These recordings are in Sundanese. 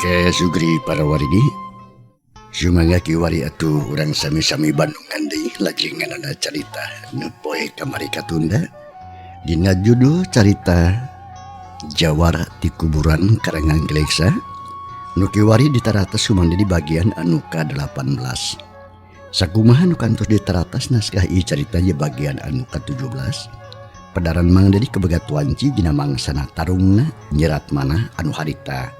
Ke Sugri Parawarigi sumangga kiwari atuh urang sami-sami Bandungan deui lajenganana carita nu poe kamari katunda dina judul carita Jawara ti Kuburan karangan Geleksa nu kiwari ditaratos sumangga di bagian anu ka-18. Sakumaha nu kantos ditaratos naskah ieu carita ye bagian anu ka-17. Padaran mangda di kebegat wanci dina mangsana tarungna nyerat manah anu harita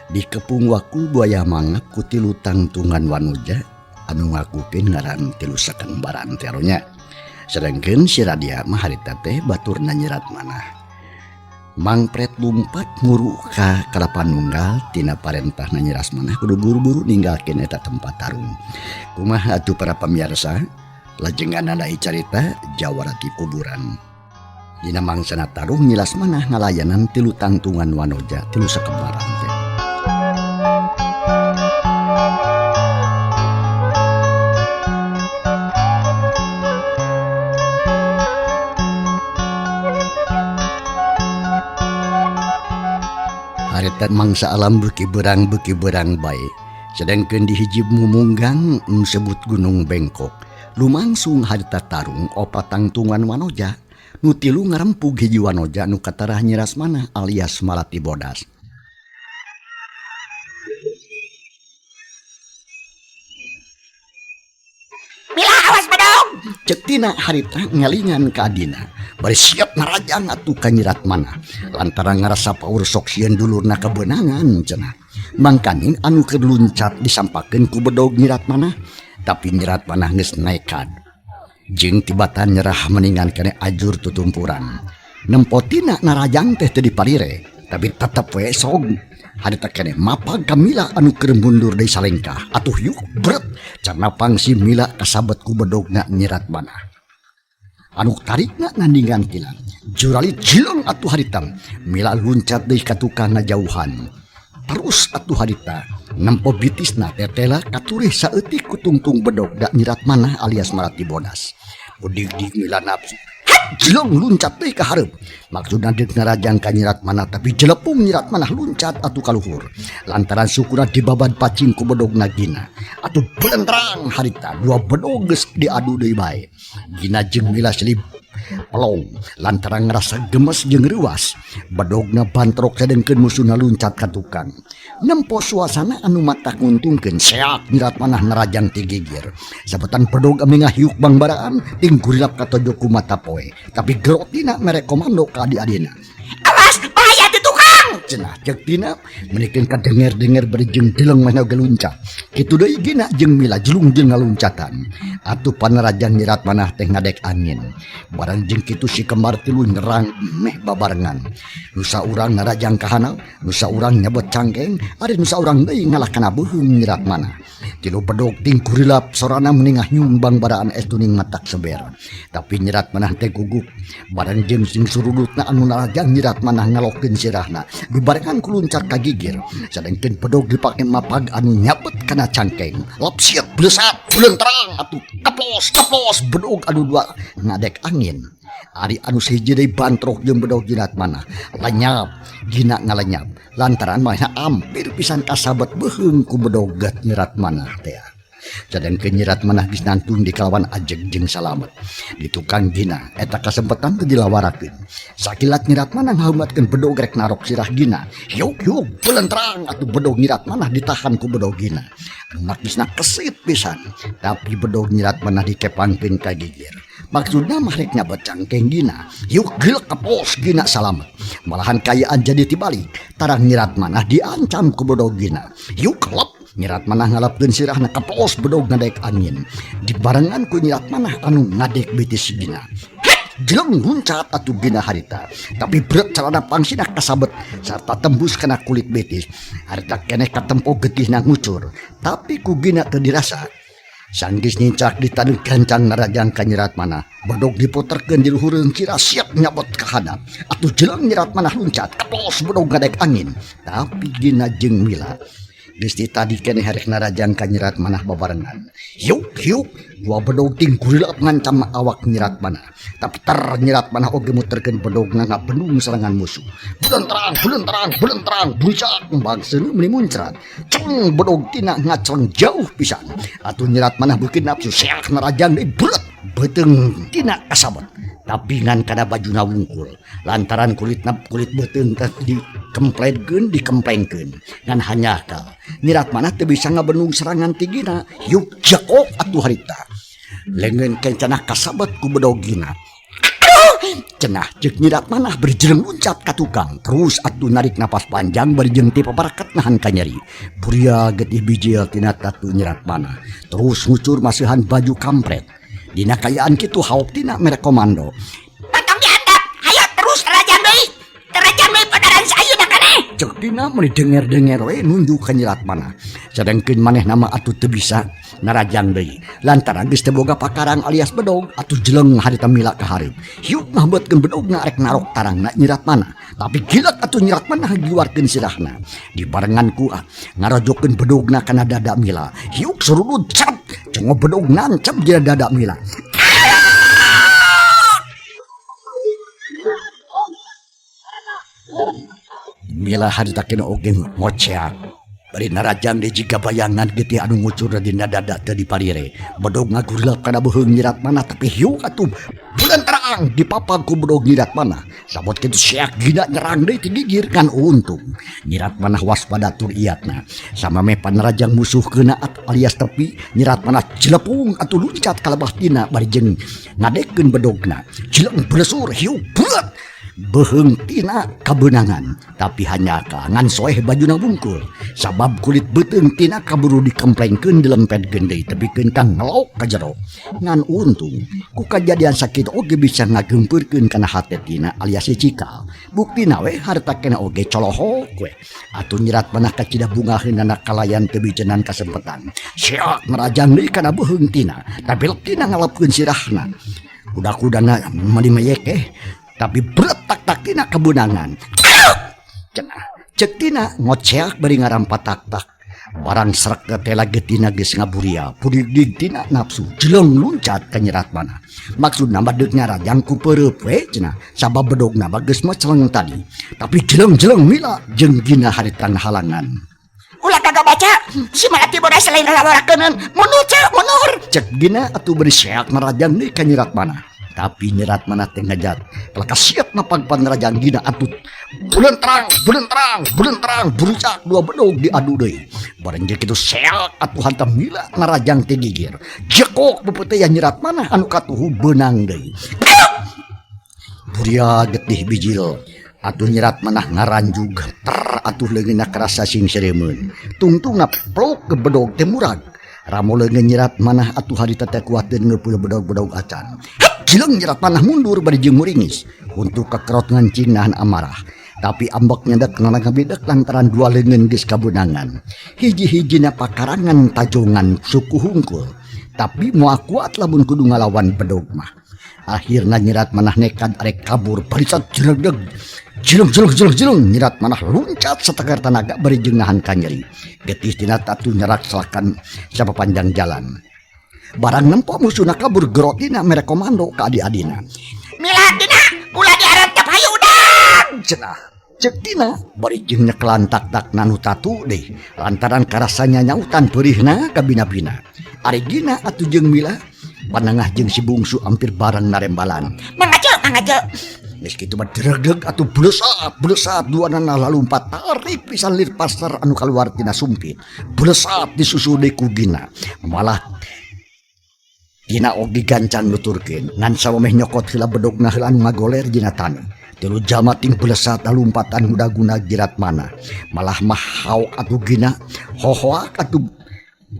dikepung waku buaya mangap ku tilu tangtungan wanuja anu ngakukeun ngaran tilu sakembaran teronya. Sedengkeun si Radia mah harita teh baturna nyerat manah. Mang Pret lumpat nguru ka Kalapanunggal tina parentahna nyeras manah kudu buru-buru ninggalkeun eta tempat tarung. Kumaha atuh para pamirsa lajenganana ieu carita Jawara ti Kuburan. Dina mangsana tarung nyilas manah ngalayanan tilu tangtungan wanoja tilu sakembaran teh. Haretan mangsa alam beuki berang bae. Sedengkeun di hiji mumunggang disebut Gunung Bengkok. Lumangsung harita tarung opat tangtungan wanoja. Nu tilu ngarempug hiji wanoja nu katarah nyiras manah alias Malati Bodas. Mila awas badog. Cek tina harita ngalingan ka adina. Bari siap narajang atuh ka nyirat manah lantaran ngarasa paur sok sieun dulurna kebenangan cenah. Mangkaning anu keur luncat disampakeun ku bedog nyirat manah tapi nyirat manah geus nekat. Jeung tibatan nyerah meningan kene ajur tutumpuran. Nempotina narajang teh teu dipalire tapi tetep we sog. Harita kene mapag ka Mila anu keur mundur deui salengkah. Atuh yuk bret carna pangsi Mila kasabet ku bedogna nyirat manah. Anu tarikna nandingan kilan jurali jilong atuh harita Mila luncat deui ka tukang ngajauhan. Terus atuh harita nempo bitisna tetela katurih saeutik ku tungtung bedog da nyirat manah alias Malati Bodas. Budig-dig Mila nafsu jilong luncat deui ka hareup. Maksudna deuk narajang ka nyirat manah tapi jelepung nyirat manah luncat atuh ka luhur. Lantaran sukuna dibabad pacing ku bedogna Gina. Atuh belendrang harita dua bedog geus diadu deui bae. Gina jeung Mila silih pelong lantaran ngerasa gemes jeung reuas. Bedogna bantrok sedengkeun musuhna luncat ka tukang. Nempo suasana anu matak nguntungkeun seak nyirat manah narajang ti gigir. Sabetan bedog ame ngahiuk bangbaraan ting gurilap katojo ku mata poe. Tapi gerotina mere komando ka adi-adina. Awas bahaya ti tukang. Cenah cek tina menikeun kadenger-denger bari jeung deleng mah galuncat. Kitu deui Gina jeung Mila jelung jeung ngaluncatan. Atuh panarajang nyirat manah teh ngadek angin. Barang jeung kitu si kembar tilu nyerang meh babarengan. Nu saurang narajang ka handap, nu saurang nyabot cangkeng, ari nu saurang deui ngalah kana beuheung nyirat manah. Tilu bedog ting kurilap sorana meningah nyumbang baraan es tuning matak seber. Tapi nyirat manah teh gugup. Barang jeung sing surudutna anu narajang nyirat manah ngalokeun sirahna. Dibarengan ku luncat ka gigir. Sadengkeun bedog dipake mapag anu nyabet kana cangkeng. Lapsiet blesat belentrang atuh kaplos bedog anu dua ngadek angin. Ari anu sahiji deui bantrok jeung bedog nyirat manah. Lanyap Gina ngalenyap lantaran manehna ampir pisan kasabet beuheung ku bedog nyirat manah teh. Sadengkeun nyirat manah geus nangtung di kalawan ajeg jeung salamet. Di tukang Gina eta kasempetan teu dilawarakeun. Sakilat nyirat manah ngahummatkeun bedog rek narok sirah Gina. Yuk belentrang atuh bedog nyirat manah ditahan ku bedog Gina. Anu magisna kesit pisan tapi bedog nyirat manah dikepangkeun ka gigir. Maksudna mah rek nyabet cangkeng Gina. Yuk geulek kapos Gina salamet. Malahan kayaan jadi tibalik. Tarang nyirat manah diancam ku bedog Gina. Yuk kelep nyirat manah ngalapkeun sirahna kapos bedog ngadek angin. Dibarengan ku nyirat manah anu ngadek bitis Gina. jeleng luncat atuh gina harita. Tapi berat calana pangsina kasabet sarta tembus kena kulit betis. Harita keneh katempo getihna ngucur. Tapi ku gina teu dirasa. Sanggis nincak ditanu gancang narajang ka Nyerat Manah. Bedog diputerkeun di luhureun kira siap nyabot ka hadap. Atuh jeleng Nyerat Manah luncat kaplos bedog ngadek angin. Tapi gina jeung Mila Gusti tadi kene harek narajang ka Nyerat Manah babarengan. Hiuk dua bedog ting gurilap ngancam awak Nyerat Manah. Tapi Nyerat Manah oge muterkeun bedogna ngabendung serangan musuh. Bulan terang, buncak bangseun meuni muncrat. Ceng bedog tina ngaceng jauh pisan. Atuh Nyerat Manah beukeun nafsu seak narajang deui belet beteung tina kasabet. Tapi ngan kada bajuna wungkul lantaran kulit beteung teh dikemplengkeun ngan hanyakal Nyerat Manah teu bisa ngabendung serangan tigina. Yuk jakok atuh harita lengan kencenah kasabet ku bedogina. Cenah ceuk Nyerat Manah berjeleng luncat ka tukang terus atuh narik napas panjang bari jeung ti paparakat nahan ka nyeri. Buria getih bijil tina tatu Nyerat Manah terus ngucur masihan baju kampret. Dina kayaan kitu hauk tina mere komando. Potong dihandap, hayo terus terajam deui padaran saeuna keneh. Cek dina meuli denger we nunjuk ka Nyerat Manah. Sadengkeun maneh nama atuh teu bisa narajang deui. Lantaran geus teu boga pakarang alias bedog atuh jeleng harita Mila ka hareup. Hiuk ngahbeutkeun bedogna arek narok tarangna Nyerat Manah. Tapi gilak atuh Nyerat Manah giwarkeun sirahna. Dibarengan ku ngarojokeun bedogna kana dada Mila. Hiuk surudut cap cengo bedog nancep dina dada Mila. Mila harita kena oge ngoceak. Bari narajang di jiga bayangan getih anu ngucur dina dada teu diparire. Bedog ngagurilap kana beuheung Nyerat Manah tapi hiu atuh bulan terang dipapag ku bedog Nyerat Manah. Sabot kitu seak gina nyerang deui ti gigir kan untung. Nyerat Manah waspada tur iatna. Samame panarajang musuh keuna alias tepi Nyerat Manah jelepung atuh luncat ka lebah tina bari jeung ngadekeun bedogna. Jeleng beresur hiu bulat beheung tina kabeunangan tapi hanya ngan soeh bajuna bungkul sabab kulit beuteung tina kaburu dikemplengkeun dilempetkeun deui tebikeun kang ngelok ka jero ngan untung ku kajadian sakitu oge bisa ngageumpeurkeun kana hate tina alias cikal buktina we harta kena oge colohok we atuh Nyerat Manah kacida bungaheunna kalayan teu bicenan kasempetan seak narajang deui kana beuheung tina tapi lek tina ngalepkeun sirahna kuda-kudana meuli mayekeh tapi berat tak tina kebenangan. Cenah cek tina ngoceak bari ngarampat tak barang serak tela getina geus ngaburia pudi tina nafsu jeleng luncat ka Nyerat Manah. Maksudna badeuk ngarajang ku peureup we cenah sabab bedogna bageus mah celeng tadi tapi jeleng Mila jeung gina haritan halangan. Ulah kagak baca si Malati bodas selain ngalaborakeun mundur cek gina atuh beri seak narajang deui ka Nyerat Manah. Tapi Nyerat Manah teh ngajat pelaka siap napagpan narajang gina atuh bulan terang berucak dua bedog diadu deui bareng kitu seak atuh hantam Mila narajang teh gigir jekok bepeuteyan Nyerat Manah anu katuhu beunang deui. Buria getih bijil atuh Nyerat Manah ngaranjug atuh leungeunna karasa sing seremeun tungtungna plok ke bedog teh murag ramo leungeun Nyerat Manah atuh harita teh kuateun ngeupeul bedog-bedog acan. Jeleng Nyerat Manah mundur bari jeung muringis untuk kekerot ngancing nahan amarah. Tapi ambek nyedak nanaga bedek lantaran dua leungeun geus kabeunangan. Hiji-hijina pakarangan tajongan suku hungkul. Tapi moal kuat lamun kudu ngalawan bedog mah. Akhirna Nyerat Manah nekat arek kabur baricat jelegdeg. Jeleng Nyerat Manah luncat sategar tanaga bari jeung nahan ka nyeri. Getih tina tatu nyerak selakan sapapanjang jalan. Barang nempo musuhna kabur gerotina mere komando ka adi-adina. Mila dina ulah diharap tep hayu udang Cenah cek tina bari jeung nyekelan tak nanu tatu deui lantaran karasanya nyautan peurihna ka bina-bina. Ari gina atuh jeung Mila panengah jeung si bungsu hampir bareng narembalan. Mangajo Geus kitu mah dregdeg atuh blesat duanana lalumpat tarik pisan lir pasar anu kaluar tina sumpit. Blesat disusul deui ku gina. Malah Dina ogi gancang nuturkeun ngan samemeh nyokot heula bedogna heula anu ngagoler dina taneuh. Tilu jalma ting blesat lalumpatan hudaguna Nyerat Manah. Malah mah haok atuh gina hohoak atuh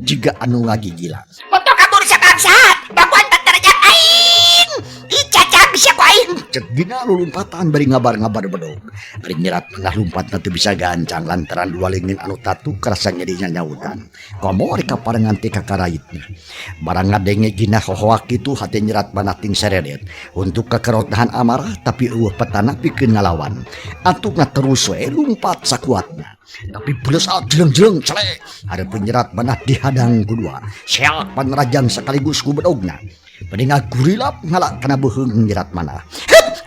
jiga anu ngagigila. Motor kabur sa bangsat baguan tak terajang aing icacang sia ku aing cek gina lulumpatan bari ngabar-ngabar bedog. Ari nyerat manah lumpat nanti bisa gancang lantaran dua lingin anu tatu kerasa nyedinya nyautan. Komo reka parengan ti kakaraitna. Barang ngadenge gina hohoak itu hati nyerat manah ting seredet. Untuk kekerotahan amarah tapi petana pikeun ngalawan. Antukna terus we lumpat sakuatna. Tapi belesat jeleng-jeleng celek. Ada penyerat manah dihadang kedua. Seak panrajang sekaligus ku bedogna. Pendengar gurilap ngalak kena beheng nyirat mana.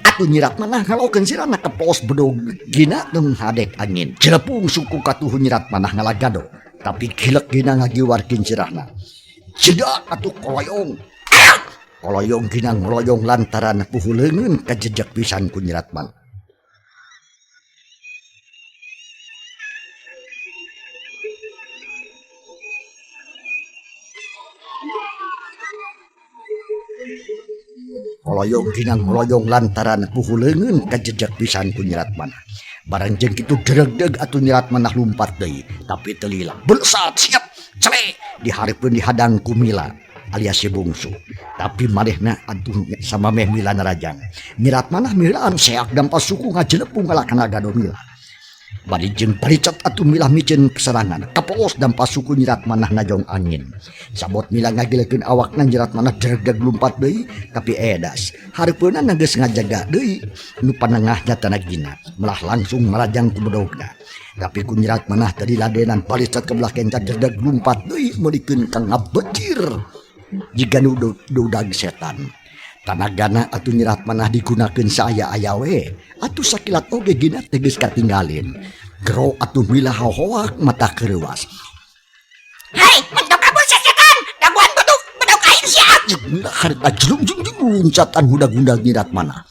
Aku nyirat mana ngalokeun sirana kepos bedog gina teng hadek angin. Jelepung suku katuh nyirat mana ngalagado. Tapi gilek gina ngagiwarkeun sirahna. Jedak atuh koloyong. Koloyong gina ngoloyong lantaran puhuleungeun kajejak pisan ku nyirat mana. Koloyong ginang meloyong lantaran puhuleungeun kajejak pisan ku nyerat manah. Barang jeung kitu deg-deg atuh nyerat manah lumpat deui, tapi teu lila. Belesat siap cele dihareupeun dihadang ku Mila alias si bungsu. Tapi manehna atuh sama meh Mila narajang. Nyerat manah Milaan seak dampas suku ngajelepung kalakana gado Mila. Bari jeung paricet atuh Mila miceun keserangan. Kapos dampas suku nyerat manah najong angin. Sabot Mila ngagilekeun awakna nyerat manah deg-deg lumpat deui tapi edas. Hareupeunna geus ngajaga deui nu panengah nyatana gina. Melah langsung marajang ku bedogna. Tapi ku nyerat manah tadi ladenan paricet ke belah kenca deg-deg lumpat deui meulikeun kang ngabecir. Jiga nu dudag setan. Tanagana atuh nyerat manah digunakeun saaya-aya we. Atuh sakilat oge gina teh geus katinggalin. Gero atuh Mila hohoak mata kereuwas. Hai, mentok kabur setan. Gangguan bedog aing siap. Mila harita jelung-jelung loncatan hudag-hudag nyerat manah.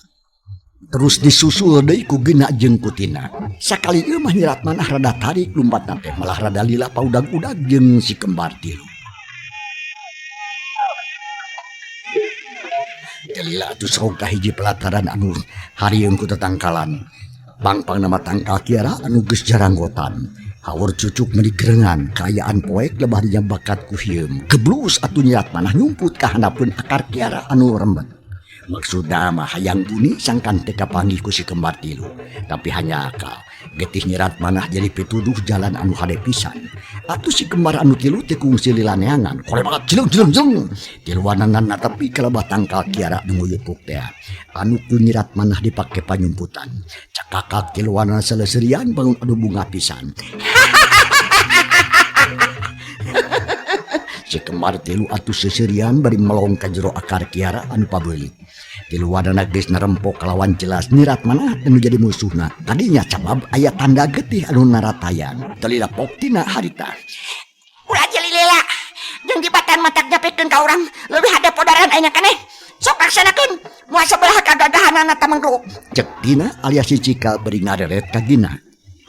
Terus disusul deui ku gina jeung kutina. Sakali ieu mah nyerat manah rada tarik lompatna teh malah rada lila paudag-udag jeung si kembar tilu. Lila atuh sogah hiji pelataran anu harieung ku tetangkalan. Pang-pang nama tangkal kiara anu geus jaranggotan. Haur cucuk mendigrengan kaayaan poek lebah dinya bakat ku hieum. Geblus atuh nyerat manah nyumput ka handapeun akar kiara anu rembet. Maksudna mah hayang buni sangkan teh kapanggih ku si kembar tilu. Tapi hanya akal getih nyerat manah jadi pituduh jalan anu hade pisan. Atuh si kembar anu tilu teh kungsi lilaneangan. Kore banget jeleng. Tiluanana tapi kalebah tangkal kiara nu nguyupuk teh. Anu ku nyerat manah dipake panyumputan. Cakakak tiluanana seleserian bangun adu bunga pisan. Si kembar tilu atuh seserian bari melong ka jero akar kiara anu pabeulit. Tiluanana geus narempok kalawan jelas nyerat manah anu jadi musuhna. Tadinya cabab aya tanda getih anu naratayan. Teu lilapok tina harita. Ulah jelilila. Jeung dibatan matak nyapekeun ka urang leuwih hade podaran ayeuna keneh. Sok laksanakeun. Moal sabelah kagagahanana tamangruk. Cek tina alias si Cikal beri ngareret ka gina.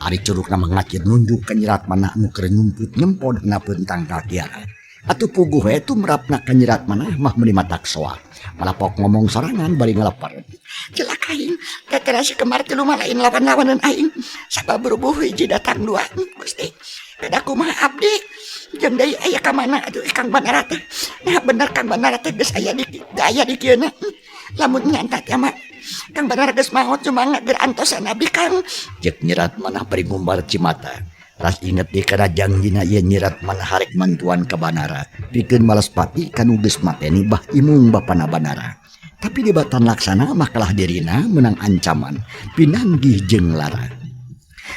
Ari curugna mangacir nunjuk ka nyerat manah anu keur nyumput nyempod napeun tangkal kiara. Atuh puguh we tu merapna ka nyerat manah mah meuli matak soak. Malapok ngomong sorangan bari ngelepar. Jelak aing, kakera si kembar tilu mah lain lawan-lawanan aing. Sababerubuh hiji datang dua. Gusti, beda kumaha abdi. Jeung deui aya ka mana atuh Kang Banara teh. Nah bener Kang Banara teh geus aya di kieuna. Lamun nyantat ya mah Kang Banara geus maot cuma ngager antosan abdi Kang. Jek nyerat manah bari ngumbar cimata. Ras inget di kerajaan gina ieu nyerat manah harek mantuan ka Banara. Pikeun malespati kanu geus mateni bah imung bapana Banara. Tapi di batan laksana mah kalah dirina menang ancaman pinanggih jeung lara.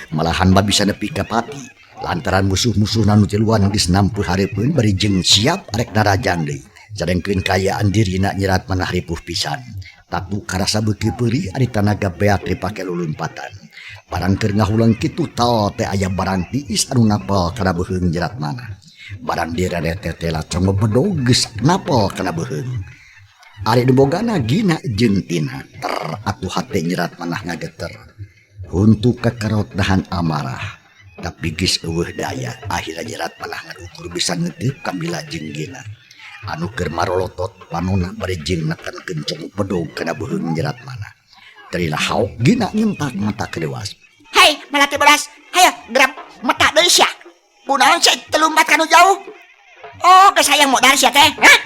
Malahan babisa nepi ka pati lantaran musuh-musuhna nu tiluan geus nampuh hareupeun bari jeung siap arek narajang deui. Sadengkeun kayaan dirina nyerat manah ripuh pisan. Tatu karasa beuki peurih ari tanaga beak dipake lulumpatan. Barang keur ngahulang kitu tao teh aya barang tiis anu napal kana beuheung nyerat manah. Barang direre teh lacong bedog geus napal kana beuheung. Ari dibogana gina jeung tina atuh hate nyerat manah ngageter. Huntu kakarot dahan amarah. Tapi geus eueuh daya akhirna nyerat manah ngadukur bisa ngeuteuk ka Mila jeung gina. Anu keur marolotot panonna bari jeung nekan kencong bedog kana beuheung nyerat manah. Terila hauk gina nyentak mata kedewas. Hai, malati beras. Hayo, gerap mata deui sia. Kunaon sih telumbat kanu jauh? Oh, geus hayang modal sia teh. Hah?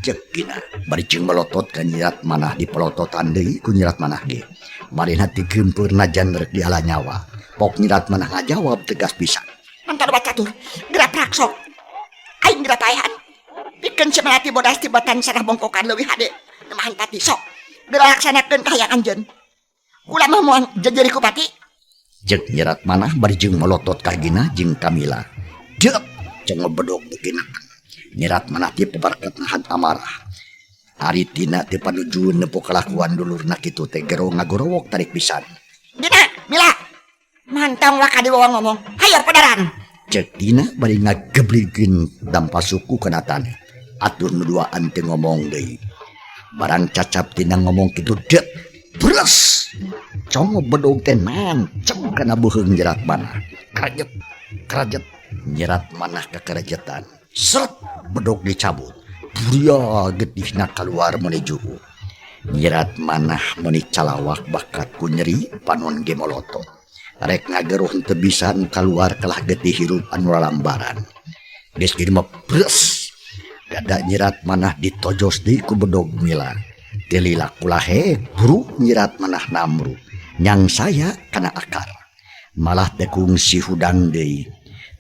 Cek gina bari jeung melotot ka nyirat manah di pelototan deui ku nyirat manah ge marina ti geumpeur najan rek diala nyawa pok nyirat manah ngajawab tegas pisan. Mantar baca tuh, gerak praksok. Aing gerak payahan. Bikin si melati bodas tibatan sarah bongkokan leuwih hade. Nemahan pati sok. Gerak laksanakeun kahayang anjeun. Ulah mah moal jejeri ku pati. Jeung nyirat manah bari jeung melotot ka gina jeung Kamila. Deup cenah bedog beginakan. Nyirat manah ti pabarkat nahan amarah. Ari tina teu panujueun nepo kalakuan dulurna kitu teh gero ngagorowok tarik pisan. Dina, Mila. Mantang waka di bawah ngomong. Hayo padaran. Cek Dina bari ngageblikeun dampa suku kenatan. Atur nu duaan teu ngomong deui. Barang cacap tina ngomong kitu dep. Bres. Congo bedog teh nancem kana beuheung nyerat manah. Kerajet nyerat manah ka kerajetan. Seret bedog dicabut. Buria getihna keluar menuju. Nyerat manah meuni calawak bakat ku nyeri panon ge molotot. Rek ngageruh teu bisan kaluar kelah getih hirup anu lalambaran. Geus kieu mah bres. Gada nyerat manah ditojos deui ku bedog Mila. Tilila kulahe buru nyerat manah namru. Nyang saya kana akar. Malah teh kungsi hudang deui.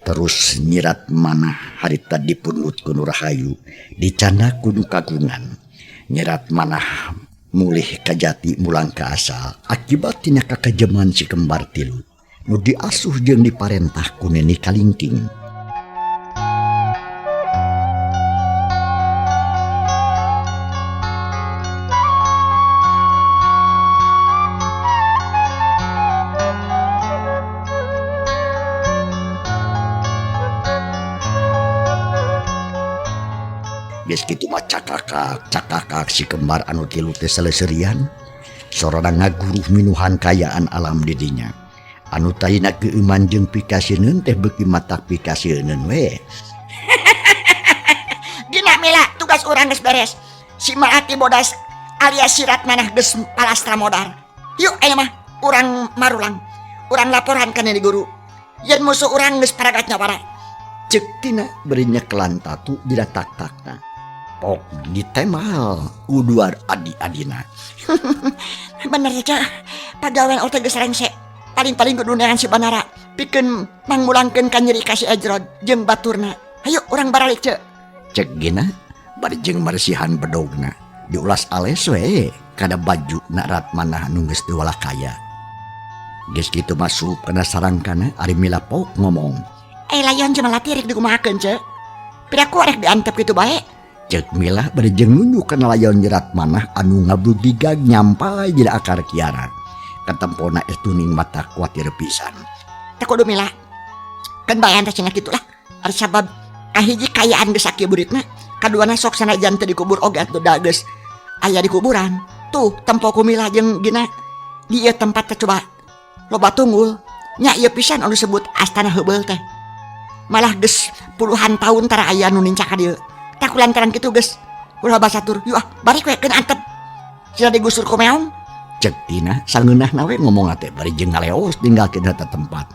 Terus nyerat manah harita dipunut ku Nu Rahayu dicana kudu kagungan. Nyerat manah mulih ka jati mulang ka asal akibat tina kakajeman si kembar tilu nu diasuh jeung diparentah ku Neni Kalingking. Geus kitu mah cakakak si kembar anu tilu teh saleserian sorana ngaguruh minuhan kayaan alam di dinya. Anu taina keuman jeung pikasieun teh beuki matak pikasieun we. Gina Mila, tugas urang geus beres. Si Melati bodas alias sirat manah geus palastra modar. Yuk aya mah urang marulang. Urang laporan kana di guru. Yen musuh urang geus paragat nyawara. Cek tina berinya kelantatu didatak-takna. Pok ditemal uduar adi-adina. Bener saja, pagawean otak geus rengse. Paling-paling kudu neangan si Banara. Pikeun mangmulangkeun ka nyeri ka si Ajrod jeung baturna. Hayu urang baralik ce. Cek gina bari jeung maresihan bedogna. Diulas ales we kada baju na rat manah nu geus teu walah kaya. Geus kitu masuk kana sarangkana ari Mila Pok ngomong. Layon jeung Melati rek dikumahakeun ce. Piraku rek diantep kitu bae. Cek Mila bari jeung nunjuk kana layon nyerat manah anu ngabludigag nyampai jadi akar kiara. Katempona estuning mata kuatir pisan. Teh kudu Mila. Kan bayan teh cenah kitu lah. Ari sabab kahiji kayaan geus sakieu buritna, kaduana sok sanajan teu dikubur oge atuh da geus aya di kuburan. Tuh tempo ku Mila jeung Gina. Di ieu tempat teh coba loba tunggul. Nya ieu pisan anu disebut Astana Heubeul teh. Malah geus puluhan tahun tara aya nu nincak ka dieu. Tah kulantaran kitu geus ulah basatur. Yuk bari we keun antep. Sila digusur ku meong. Cek Tina sangeunahna we ngomong teh bari jeung ngaleos tinggalkeun eta tempat.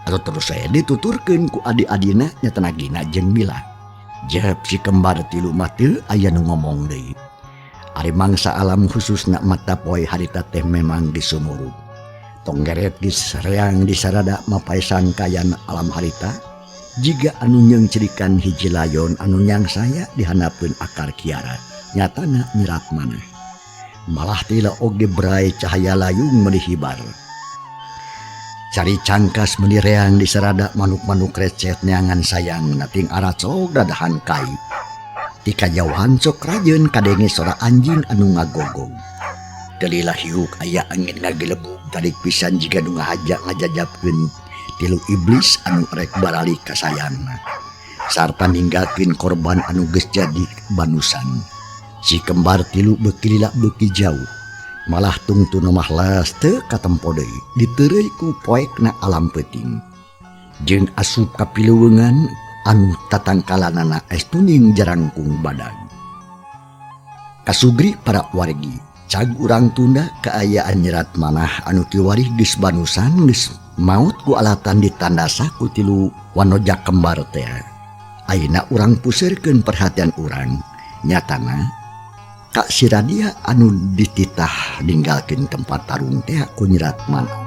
Atau terus saya dituturkeun ku adi-adina nyatana Gina jeung Mila. Jep si kembar tilu mah teu aya nu ngomong deui. Ari mangsa alam khususna mata poe harita teh memang disumurup. Tonggeret geus reang disarada mapaesan kayan alam harita. Jiga anu nyeung cerikan hiji layon anu nyang saya dihanapeun akar kiara. Nyatana nyerat manah. Malah tila oge berai cahaya layung melihibar. Cari cangkas menireang di serada manuk-manuk recet neangan sayang nating aracok dadahan kai. Tika jauhan sok rajeun kadenge sora anjing anu ngagogong. Dalilah hiuk aya angin ngagelebug tarik pisan jiga nu ngajajabkeun tilu iblis anu rek baralik ka sayangna. Sarta ninggalkeun korban anu geus jadi banusan. Si kembar tilu beuki lila beuki jauh. Malah tungtun mah las teu katempo deui diteureuy ku poekna alam peuting. Jeung asup kapiluweungan anu tatangkalanana estuning jarangkung badag. Kasugri para wargi cag urang tunda kaayaan nyerat manah anu kiwarih geus banusan geus maut ku alatan ditandasa ku tilu wanoja kembar teh. Ayeuna urang puseurekeun perhatian urang Nyatana Kak si Radia anu dititah ninggalkeun tempat tarung teh ku Nyerat Manah.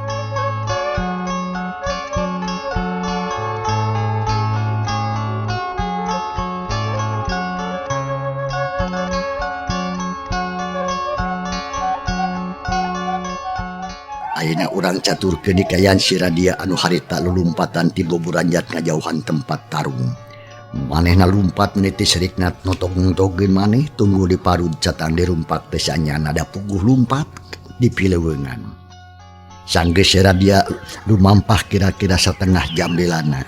Ayeuna urang caturkeun dikayan si Radia anu harita lulumpatan ti boburanjat ngajauhan tempat tarung. Manehna lumpat meniti serikna notog-notogeun maneh tunggu di parud catang dirumpak teh sanyana ada puguh lumpat di pileuweungan. Sanggeus si Radia lumampah kira-kira setengah jam lilana.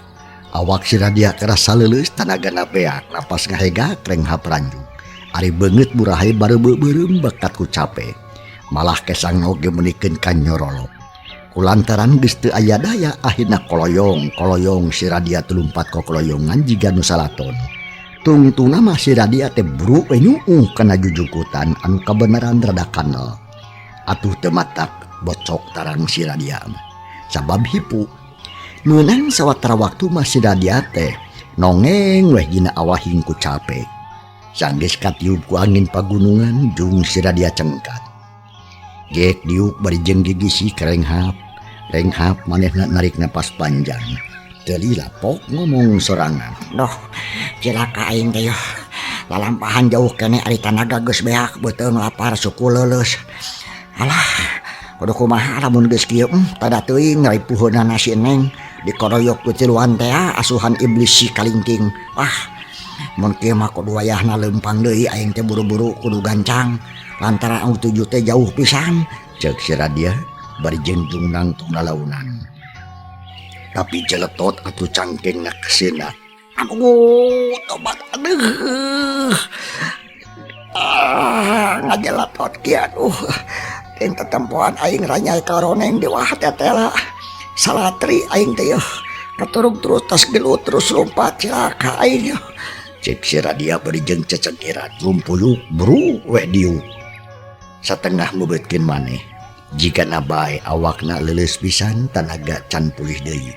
Awak si Radia kerasa leuleus tanagana beak napas ngahegak renghap ranjung. Ari beungeut burahay bareu-beureum bakat ku capek. Malah kesang oge menikeun ka nyorolok. Kulantaran geus teu aya daya akhirna koloyong si Radia tulumpat ka koloyongan jiga nu salaton. Tungtungna mah si Radia teh buru we nyuuh kana jujukutan anu kabeneran rada kanel. Atuh teu matak bocok tarang si Radia. Sabab hipu. Meunang sawatara waktu mah si Radia teh nongeng weh dina awahing ku capek. Sanggeus katiup ku angin pagunungan jung si Radia cengkat. Gek diuk bari jeung gigisi kerenghap manehna narik napas panjang. Teu lila pok ngomong sorangan. Doh, cilaka aing teh yeuh. Lalampahan jauh kene ari tanaga geus beak beuteung lapar suku leuleus. Alah, kudu kumaha lamun geus kieu tada teuing ngaripuheunna nasi Neng dikoroyok ku tiluan teh asuhan iblis si kalingking. Wah, mun kieu mah kudu wayahna leumpang deui aing teh buru-buru kudu gancang. Lantaran anu tuju teh jauh pisan, ceuk si Radia bari jengjung nangtung lalaunan. Tapi jeletot atuh cangkengna kesina. Aduh, tobat aduh. Ngajeletot kieu aduh. Ting tetempoan aing ranyai karoneng di wah tetela. Salatri aing teh yeuh. Katurug terus tas gelut terus lompat cilaka aing yeuh. Cek si Radia bari jeung cecekiran rumpuyuk bru we diuk. Satengah meubeutkeun maneh jika nabae awakna leuleus pisan tanaga can pulih deui.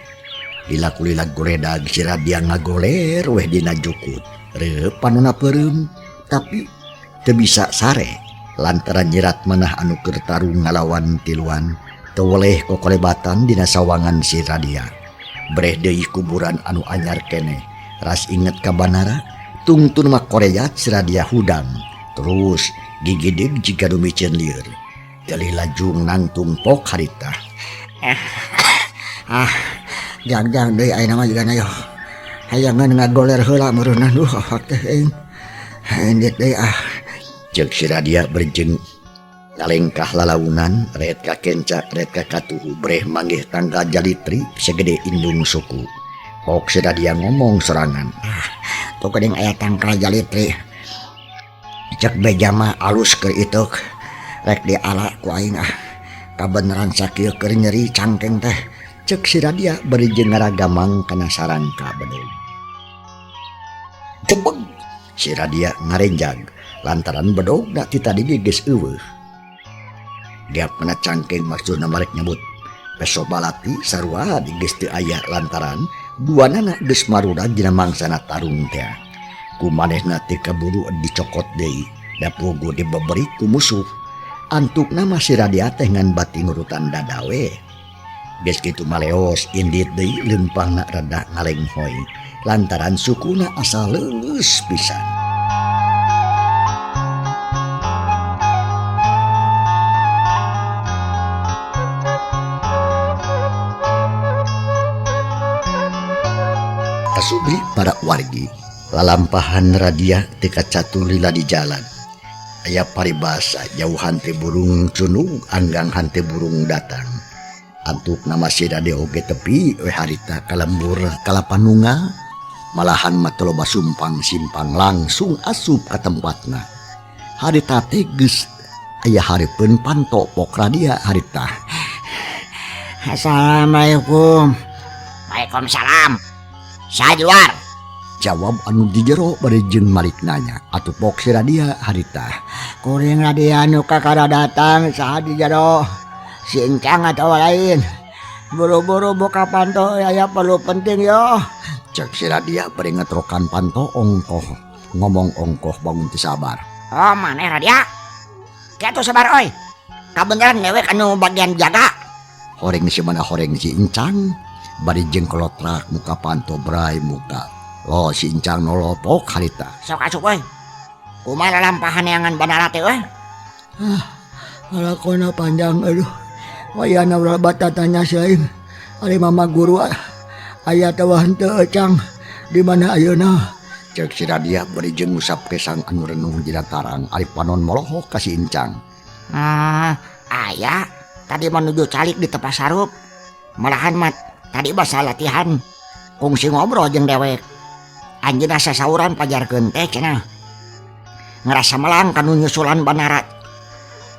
Lila-kulila goredag si Radia ngagoler weh dina jukut reup panonna peureum tapi teu bisa sare lantaran Nyerat Manah anu keur tarung ngalawan tiluan teu weleh kokolebatan dina sawangan si Radia. Breh deui kuburan anu anyar keneh ras inget ka banara tungtun mah koreat si Radia hudang terus gigideg jika dumicen lieur. Tali lajung nangtung pok harita. Jangjang deui ayeuna mah juga nayo. Hayangan ngagoler heula meureunna duh awak teh ing. Endit deui Ceuk si Radia berjeng ngalengkah lalaunan ret ka kencak ret ka katuhu breh manggih tangga jalitri segede indung suku. Pok si Radia ngomong sorangan. Tuh geuning aya tangkal jalitri. Cek beja mah alus keur ituk rek diala ku aing kabeneran sakieu keur nyeri cangkeng teh. Cek si Radia bari jeung ngaragamang kana sarangka bedeung. Tebeg si Radia ngarenjag lantaran bedogna ti tadi geus eueuh. Diapna cangkeng maksudna marek nyebut peso balati sarua di geus teu aya lantaran duanana geus marudag dina mangsana tarung teh. Kumanehna teh kaburu dicokot deui da pugu dibeberi ku musuh. Antukna masih Radia teh ngan bati ngurutan dadawe. Geus kitu maleos indit deui leumpangna rada ngalenghoy lantaran sukuna asa leuleus pisan. Kasubri para wargi lalampahan Radia teka catur lila di jalan. Aya paribasa jauhan teh burung cunung anggang hante burung datang. Antuk nama si Radia oge tepi we harita kalembur kalapanunga malahan matoloba sumpang simpang langsung asup ka tempatna. Harita teh geus aya hareupeun panto pok Radia harita. Assalamualaikum. Waalaikumsalam. Saya di luar. Jawab anu di jero bari jeung malik nanya atuh pok si Radia harita. Kuring Radia anu kakara datang saha di jero. Si Encang atau lain. Buru-buru buka panto aya perlu penting yo. Cek si Radia bari ngetrokan panto ongkoh ngomong ongkoh bangun teu sabar. Oh maneh Radia. Kiatu sabar oi. Kabeneran dewek anu bagian jaga. Horeng si mana horeng si Incang bari jeung kolotrak muka panto bray muka. Lo si Incang nolopok harita. Sok asup oi. Kumaha lampahan neangan bandara teh euy? Alakona panjang aduh. Wayana ulah batatanya si aing. Ari mama guru aya teh henteu Cang. Di mana ayeuna? Cek si Radia bari jeung ngusap kesang anu renung di dataran ari panon molohok ka si Incang. Aya. Tadi menuju calik di tepas sarup. Malahan mat tadi basa latihan. Kungsi ngobrol jeung dewek. Anjeunna sasauran pajarkeun teh cenah. Ngerasa melang kanu nyusulan bandara.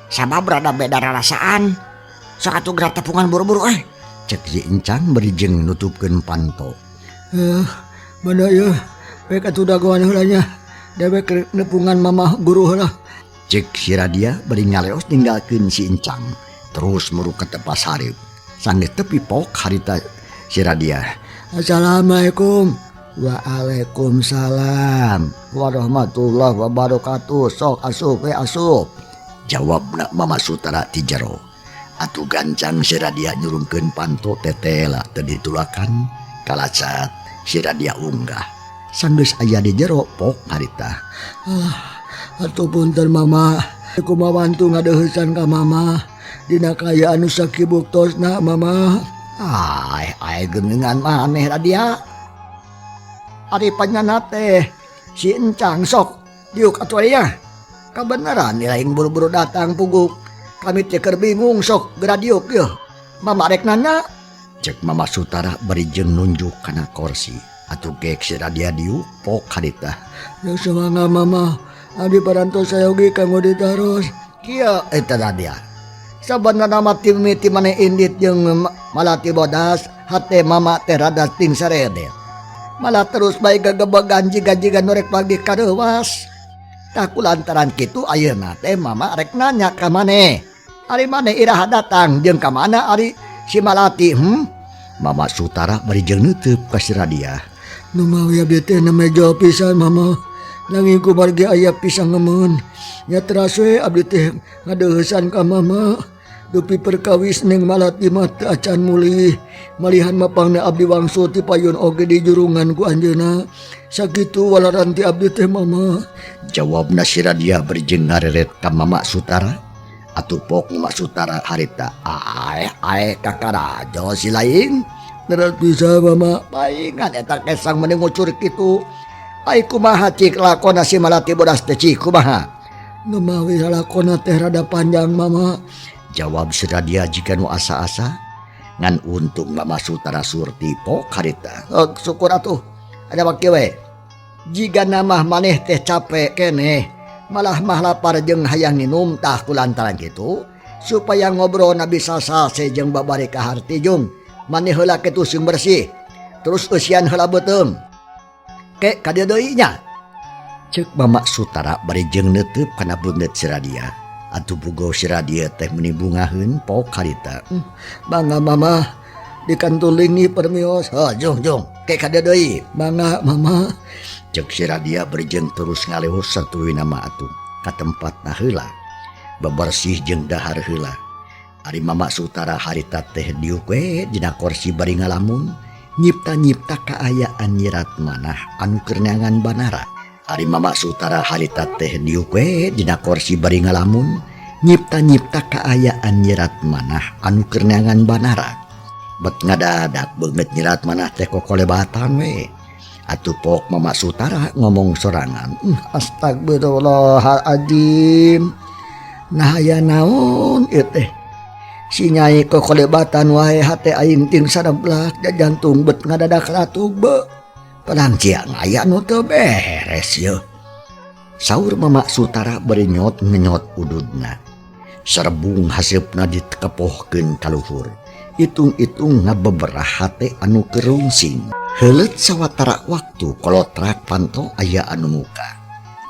Sabab rada beda rasaan. Sok atuh gerak tepungan buru-buru euy. Cek si Incang bari jeung nutupkeun panto. Mana ya? Pek atuh dagoan heula nya. Dewek nepungan mama guru heula. Cek si Radia bari ngaleos ninggalkeun si Incang. Terus meuruk ka tepas hareup. Sanggeus tepi pok harita si Radia. Assalamualaikum. Waalaikumsalam warahmatullahi wabarakatuh. Sok asup asup. Jawabna Mama Sutara ti jero. Atuh gancang si Radia nyurungkeun panto tetela teu ditulakan. Kalacat si Radia unggah. Sanggeus aya di jero pok harita. Atuh punten mama. Kumaha bantu ngadeuheusan ka mama. Dina kaya anu sakibuktosna mama. Ai geungeungan maneh Radia. Ari panjana teh si Encang sok diuk atuh aya. Kabeneran lain buru-buru datang puguk. Kami teh keur bingung sok geura diuk yeuh. Mama rek nanya. Cek Mama Sutara bari jeung nunjuk kana kursi. Atuh gek si Radia diuk pok harita. Ya semangat mama. Adi parantos saya oge kanggo ditaros. Kieu eta Radia. Sabenerna mah timiti maneh indit jeung malati bodas. Hate mama teh rada ting saredet. Malah terus bae gagebegan jiga-jiga nu rek pagi kareuwas. Tak kulantaran kitu ayeuna teh mama rek nanya ka maneh. Ari maneh iraha datang jeung ka mana ari si malati Mama Sutara bari jeung neuteub ka si Radia. Nu mawi abdi teh nameja pisan mama. Nanging kumargi aya pisang ngemun. Nya teras we abdi teh ngadeuheusan ka mama. Dupi perkawis ning malati mah teu acan mulih. Malihan mapangna abdi wangsul ti payun oge di jurungan ku anjeunna. Sakitu walaran ti abdi teh mama. Jawabna si Radia bari jeung ngareret ka Mama Sutara. Atuh pok Mama Sutara harita. Ae kakarajo si lain. Nerat bisa mama. Paingan eta kesang meni ngucur kitu. Ai kumaha cik lakona si malati bodas teh cik kumaha? Nu mawi lakona teh rada panjang mama. Jawab si Radia jika nu asa-asa. Ngan untung Mama Sutara surti pok harita. Syukur atuh. Ada waktu we. Jika nama maneh teh capek keneh. Malah mah lapar jeung hayang minum tah kulantaran kitu. Supaya ngobrol na bisa sase jeung babari kaharti jeung. Maneh heula kitu sing bersih. Terus eusian heula beuteung. Ke ka dieu deui nya. Ceuk Mama Sutara bari jeung neuteub kana beungeut si Radia. Atuh bugo si Radia teh meuni bungaheun pok harita. Mangga mama. Dikantulingi permios. Jong ke ka dieu deui. Mangga mama. Cek si Radia bari jeung terus ngaleos satuwi nama atuh ka tempatna heula. Bebersih jeung dahar heula. Ari Mama Sutara harita teh diuk we dina kursi bari ngalamun. Nyipta-nyipta kaayaan nyirat manah anu keur neangan banara. Ari Mama Sutara harita teh diuk we dina kursi bari ngalamun. Nyipta-nyipta kaayaan nyirat manah anu keur neangan banara. Bet ngadadak beungeut nyirat manah teh kokolebatan we. Atuh pok Mama Sutara ngomong sorangan. Astagfirullahaladzim. Nah aya naon ieu teh? Si Nyai kokolebatan wae hate aing ting sareblak da jantung bet ngadadak ratug be. Pedang ciang aya nu teu beres yeuh. Saur Mama Sutara bari nyot-nyot ududna. Serbung haseupna ditekepohkeun ka luhur. Itung-itung ngabeberah hate anu kerungsing. Heuleut sawatara waktu kolotrak panto aya anu muka.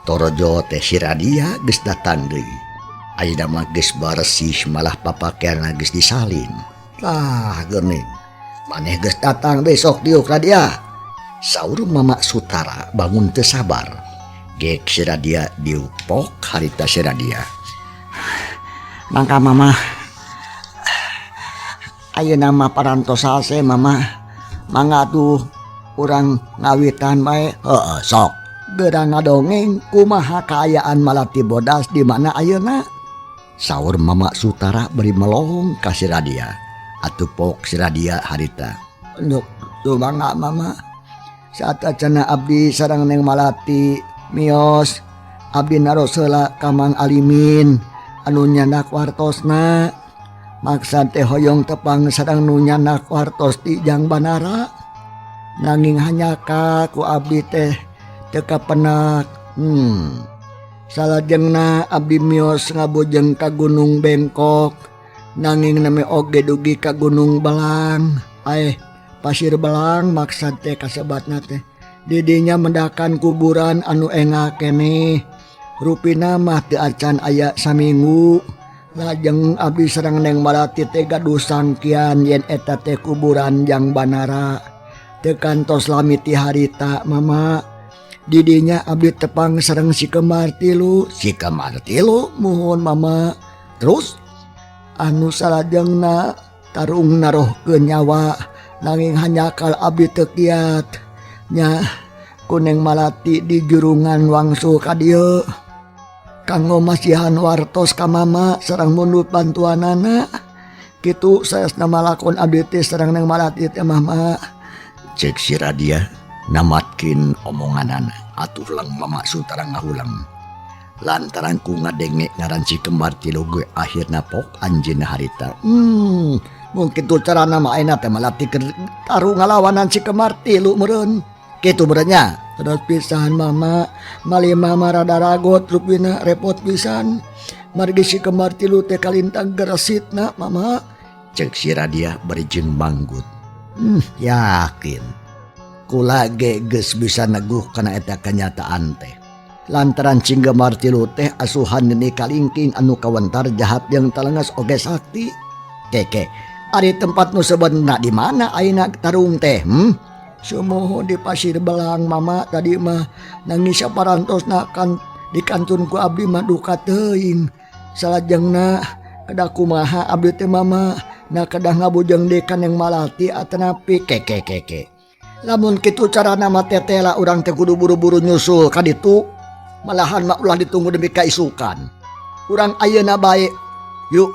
Torojo teh si Radia geus datang deui. Ayeuna mah geus bersih malah papakeanna geus disalin. Tah geuning. Maneh geus datang besok diuk Radia. Saur Mama Sutara bangun teu sabar. Gek si Radia diupok harita si Radia. Mangka mama ayo nama parantos sase mama mangga tuh urang ngawitan bae. Sok. Gerang ngadongeng kumaha kaayaan Malati Bodas di mana ayeuna. Saur Mama Sutara beri melong ka si Radia. Atupok si Radia harita. Nuk tuh mangga mama. Saat acana abdi sareng Neng Malati mios abdi naros heula ka Mang Alimin anu nyanak wartosna. Maksad teh hoyong tepang sareng nu nyanak wartos di Jang Banara. Nanging hanya ka ku abdi teh teka penak. Salajengna abdi mios ngabojeng ka Gunung Bengkok. Nanging nami oge dugi ka Gunung Belang. Pasir Belang maksad teh kasebatna teh. Didinya mendakan kuburan anu engah kene. Rupina mah teu acan aya saminggu. Lajeng abdi sareng Neng Malati teh gaduh sangkian yen eta teh kuburan Jang Banara. Teu kantos lamiti harita mama. Didinya abdi tepang sareng si Kemar tilu. Si Kemar tilu? Muhun mama. Terus? Anu salajengna tarung narohkeun nyawa. Nanging hanyakal abdi teu kiat. Nya ku Neng Malati di jurungan wangsul ka dieu. Kanggo masihan wartos ka mama sareng mundut bantuanana. Kitu saesna malakon abdi teh sareng Neng Malati teh mama. Cek si Radia namatkin omonganana. Atuh lang Mama Sutara ngahulang. Lantaran ku ngadenge ngaran si Kembar tilu gue akhirna pok anjeunna harita. Mungkin tuh carana mah ayeuna teh Malati keur taruh ngalawanan si Kemar tilu meureun. Kitu benernya. Terus pisan mama, mali mama rada ragot rupina repot pisan. Margi si Kemar tilu teh kalintang geresitna mama. Cek si Radia berijeng manggut. Yakin. Kula geus bisa neguh kana eta kenyataan teh. Lantaran cing Kemar tilu teh asuhan nini kalingking anu kawentar jahat yang talengas oge sakti. Keke, ari tempat nu sebenarnya di mana ayeuna tarung teh? Sumuhun di Pasir Belang mama tadi mah nangis parantosna kan di kantun ku abdi mah duka teuing. Salajengna kedah kumaha abdi teh mama na kedah ngabujeng dekan yang Malati atanapi keke. Lamun kitu carana mah tetela urang teh kudu buru-buru nyusul ka ditu. Malahan mah ulah ditunggu demi kaisukan. Urang ayeuna bae. Yuk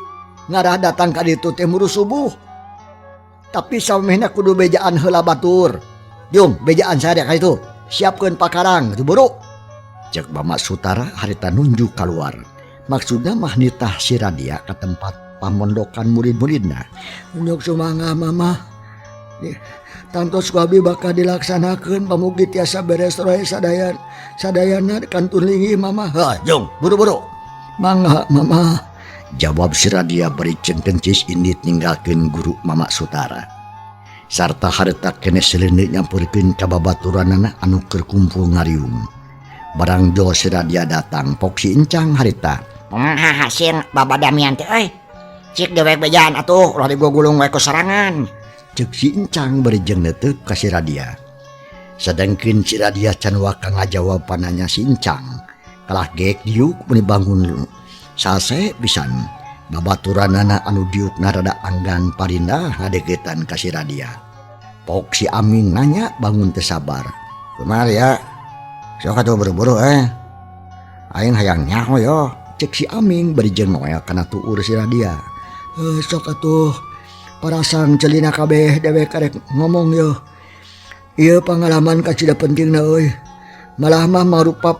ngarah datang ka ditu teh muru subuh. Tapi samehna kudu bejaan heula batur. Jom bejaan sadaya ka ditu. Siapkeun pakarang tu buru. Cek Mama Sutara harita nunjuk keluar. Maksudnya mah nitah si Radia ke tempat pamondokan murid-muridna. Unjuk sumangga mama. Tantos kuabi bakal dilaksanakeun pamugi tiasa beres roe sadayana kantun lingi mama. Jom buru-buru. Mangga mama. Jawab si Radia berijeng kencis indit ninggalkeun guru Mama Sutara. Sarta harita kene seleuneu nyampurkeun ka babaturanana anu keur kumpul ngariung. Barang jo si Radia datang pok si Encang harita. Hasil babadamian teh euy. Cik dewek bejaan atuh ulah digulung wae ku sarangan. Cek si Encang berijeng neuteuk ka si Radia. Sedengkeun si Radia can waka ngajawab pananya si Encang. Kalah geek diuk meni bangun sase pisan. Babaturanana anu diukna rada anggan parindah ngadegetan ka si Radia. Pok si Aming nanya bangun teu sabar. Kumaha ya? Sok atuh buru-buru aing hayang nyaho yo. Cek si Aming berijeng noel kana tuur si Radia. Sok atuh parasang celina kabeh dewek karek ngomong yo. Ieu pangalaman kacida pentingna euy. Malah mah marupa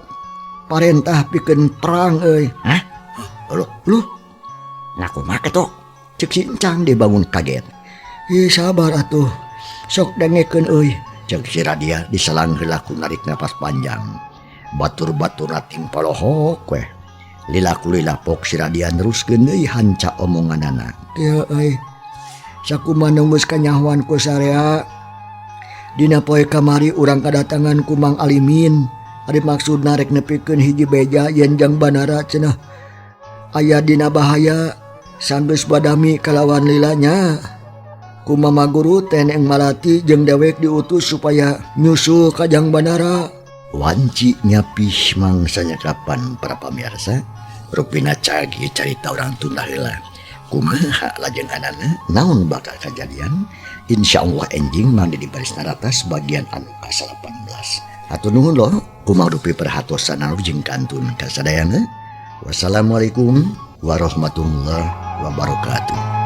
parentah pikeun perang euy. Hah? Lu? Nah kumaha kitu? Cek si Encang dibangun kaget. Ieu sabar atuh. Sok dengekeun euy. Cek si Radia diselang heula ku narik napas panjang. Batur-batur rating palohok weh. Lila-kulila pok si Radia neruskeun deui hanca omonganana. Teu euy. Sakumaha nunggus kanyahoan ku sarea. Dina poe kamari urang kadatangan ku Mang Alimin. Ari maksudna rek nepikeun hiji beja yen Jang Banara cenah aya dina bahaya. Sanggeus badami kalawan lilanya. Ku mama guru teh Neng Malati jeung dewek diutus supaya nyusul ka Jang Banara. Wanci nyapih mangsanya kapan para pamirsa rupina cagi carita orang tunda heula kumaha lajeng anana naon bakal kejadian insyaallah enjing mangdi di baris naratas bagian anu ke-18 hatur nuhun loh kumaha rupi perhatosan anu jeung kantun kasadayana wassalamualaikum warahmatullahi wabarakatuh.